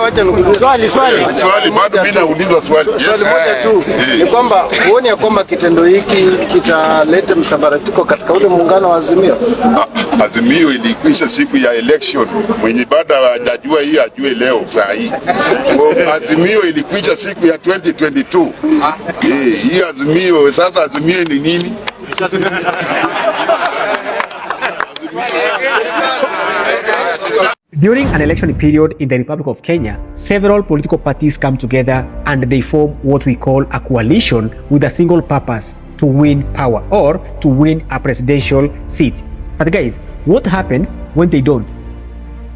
wacha nikuulize swali bado mimi naulizwa swali. Swali moja tu ni kwamba huoni ya kwamba kitendo hiki kitaleta msabaratiko katika ule muungano wa Azimio? Azimio ilikwisha siku ya election. Mwenye bado hajajua hii ajue leo saa hii. Azimio ilikwisha siku ya 2022. Hii Azimio sasa, Azimio ni nini? During an election period in the Republic of Kenya, several political parties come together and they form what we call a coalition with a single purpose: to win power or to win a presidential seat. But guys, what happens when they don't?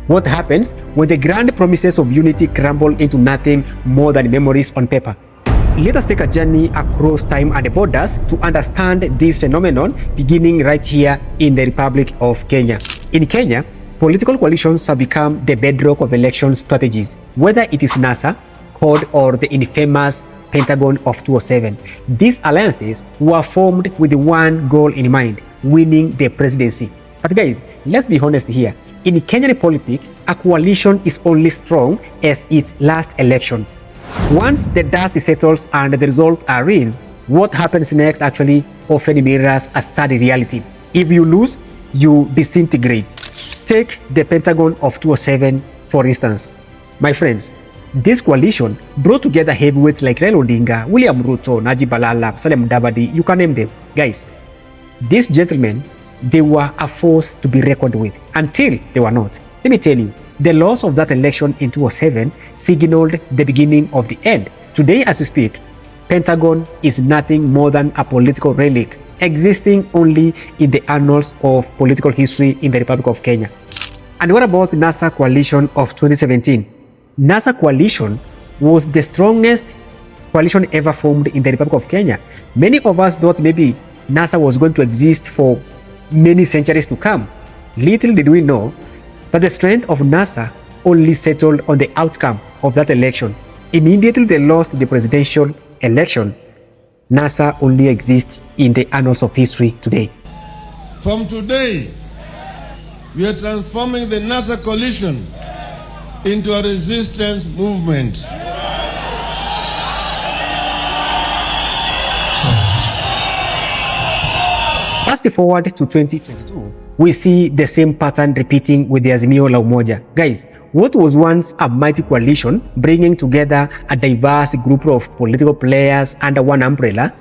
What happens when the grand promises of unity crumble into nothing more than memories on paper? Let us take a journey across time and borders to understand this phenomenon, beginning right here in the Republic of Kenya. In Kenya, political coalitions have become the bedrock of election strategies, whether it is NASA, CORD, or the infamous Pentagon of 2007. These alliances were formed with one goal in mind: winning the presidency. But guys, let's be honest here. In Kenyan politics, a coalition is only strong as its last election. Once the dust settles and the results are in, what happens next actually often mirrors a sad reality. If you lose, you disintegrate. Take the Pentagon of 2007 for instance. My friends, this coalition brought together heavyweights like Raila Odinga, William Ruto, Najib Balala, Musalia Mudavadi, you can name them. Guys, these gentlemen, they were a force to be reckoned with until they were not. Let me tell you, the loss of that election in 2007 signaled the beginning of the end. Today as we speak, Pentagon is nothing more than a political relic, existing only in the annals of political history in the Republic of Kenya. And what about the NASA coalition of 2017? NASA coalition was the strongest coalition ever formed in the Republic of Kenya. Many of us thought maybe NASA was going to exist for many centuries to come. Little did we know that the strength of NASA only settled on the outcome of that election. Immediately they lost the presidential election. NASA only exists in the annals of history today. From today, we are transforming the NASA coalition into a resistance movement. Fast forward to 2022, we see the same pattern repeating with the Azimio la Umoja. Guys, what was once a mighty coalition bringing together a diverse group of political players under one umbrella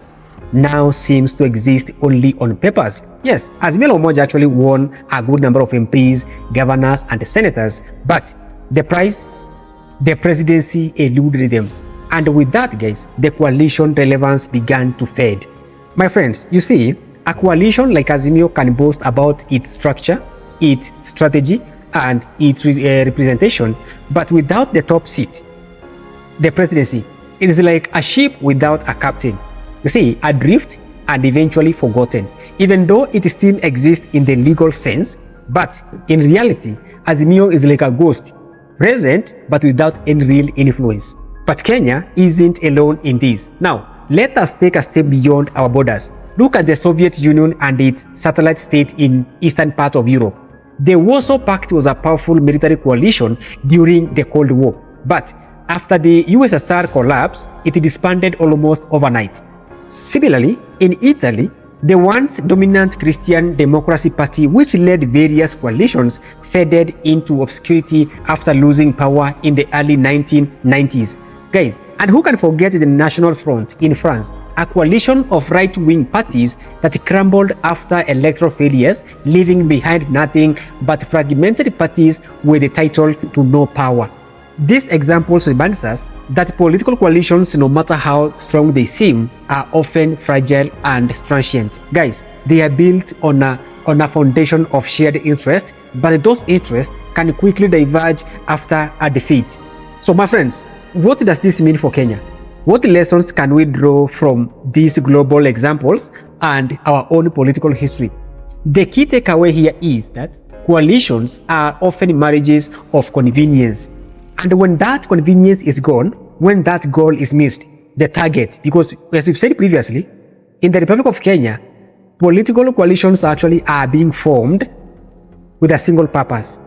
now seems to exist only on papers. Yes, Azimio la Umoja actually won a good number of MPs, governors, and senators, but the prize, the presidency eluded them. And with that, guys, the coalition relevance began to fade. My friends, you see, a coalition like Azimio can boast about its structure, its strategy, and its representation, but without the top seat, the presidency, it is like a ship without a captain. You see, adrift and eventually forgotten, even though it still exists in the legal sense, but in reality, Azimio is like a ghost, present but without any real influence. But Kenya isn't alone in this. Now, let us take a step beyond our borders. Look at the Soviet Union and its satellite state in eastern part of Europe. The Warsaw Pact was a powerful military coalition during the Cold War, but after the USSR collapsed, it disbanded almost overnight. Similarly, in Italy, the once dominant Christian Democracy Party, which led various coalitions, faded into obscurity after losing power in the early 1990s. Guys, and who can forget the National Front in France, a coalition of right-wing parties that crumbled after electoral failures, leaving behind nothing but fragmented parties with the title to no power. These examples remind us that political coalitions, no matter how strong they seem, are often fragile and transient. Guys, they are built on a foundation of shared interest, but those interests can quickly diverge after a defeat. So my friends, what does this mean for Kenya? What lessons can we draw from these global examples and our own political history? The key takeaway here is that coalitions are often marriages of convenience. And when that convenience is gone, when that goal is missed, the target, because as we've said previously, in the Republic of Kenya, political coalitions actually are being formed with a single purpose: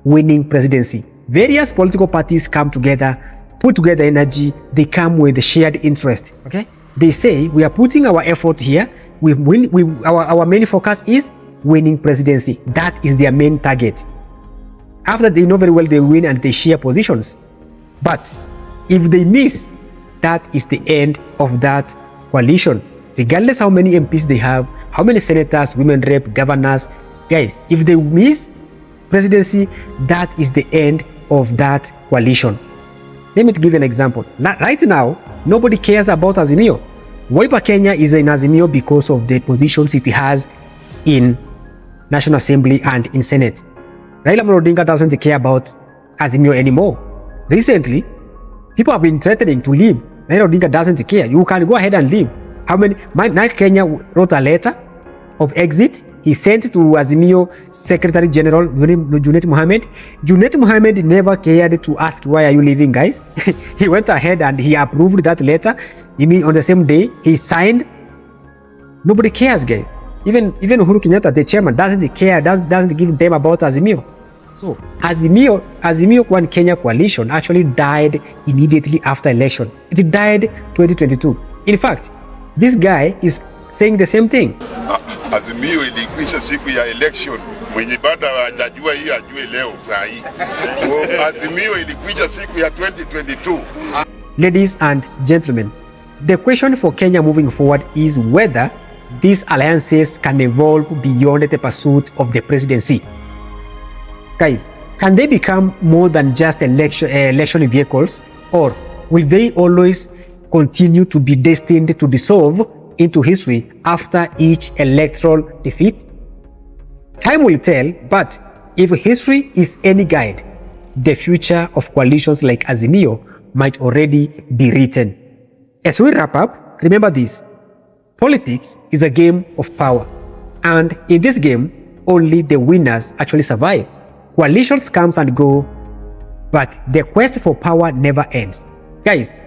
winning presidency. various political parties come together, put together energy, they come with a shared interest. Okay, they say we are putting our effort here. Our main focus is winning presidency. That is their main target. After they know very well they win and they share positions. But if they miss, that is the end of that coalition. Regardless how many MPs they have, how many senators, women rep, governors, guys, if they miss presidency, that is the end of that coalition. Let me give you an example. Right now, nobody cares about Azimio. Wiper Kenya is in Azimio because of the positions it has in National Assembly and in Senate. Raila Odinga doesn't care about Azimio anymore. Recently, people have been threatening to leave. Raila Odinga doesn't care. You can go ahead and leave. How many? Mike Kenya wrote a letter of exit. He sent to Azimio Secretary General Junet Mohammed. Junet Mohammed never cared to ask, why are you leaving, guys? He went ahead and he approved that letter. You mean on the same day he signed? Nobody cares, guys. Even Uhuru Kenyatta, the chairman, doesn't care, doesn't give a damn about Azimio. So Azimio One Kenya coalition actually died immediately after election. It died 2022. In fact, this guy is saying the same thing. Azimio ilikwisha siku ya election. Mwenye bada hajajua hii ajue leo saa hii. Azimio ilikwisha siku ya 2022. Ladies and gentlemen, the question for Kenya moving forward is whether these alliances can evolve beyond the pursuit of the presidency. Guys, can they become more than just election vehicles, or will they always continue to be destined to dissolve into history after each electoral defeat? Time will tell, but if history is any guide, the future of coalitions like Azimio might already be written. As we wrap up, remember this: politics is a game of power, and in this game, only the winners actually survive. Coalitions comes and go, but the quest for power never ends. Guys,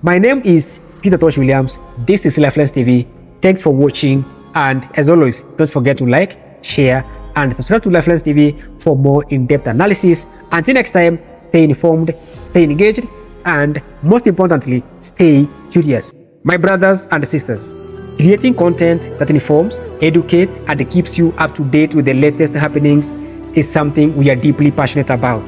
my name is Peter Tosh Williams. This is Lifelens TV. Thanks for watching, and as always, don't forget to like, share, and subscribe to Lifelens TV for more in-depth analysis. Until next time, stay informed, stay engaged, and most importantly, stay curious. My brothers and sisters, creating content that informs, educates, and keeps you up to date with the latest happenings is something we are deeply passionate about.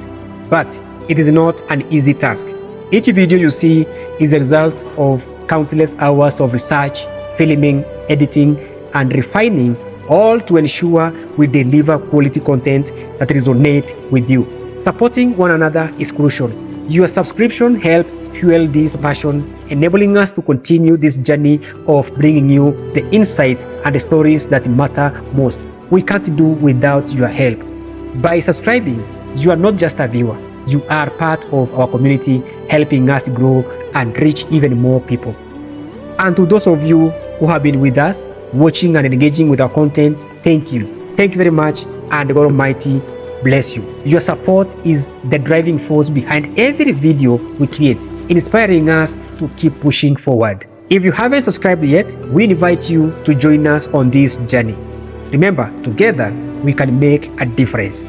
But it is not an easy task. Each video you see is a result of countless hours of research, filming, editing, and refining, all to ensure we deliver quality content that resonates with you. Supporting one another is crucial. Your subscription helps fuel this passion, enabling us to continue this journey of bringing you the insights and the stories that matter most. We can't do without your help. By subscribing, you are not just a viewer, you are part of our community, helping us grow and reach even more people. And to those of you who have been with us, watching and engaging with our content, thank you. Thank you very much, and God Almighty bless you. Your support is the driving force behind every video we create, inspiring us to keep pushing forward. If you haven't subscribed yet, we invite you to join us on this journey. Remember, together we can make a difference.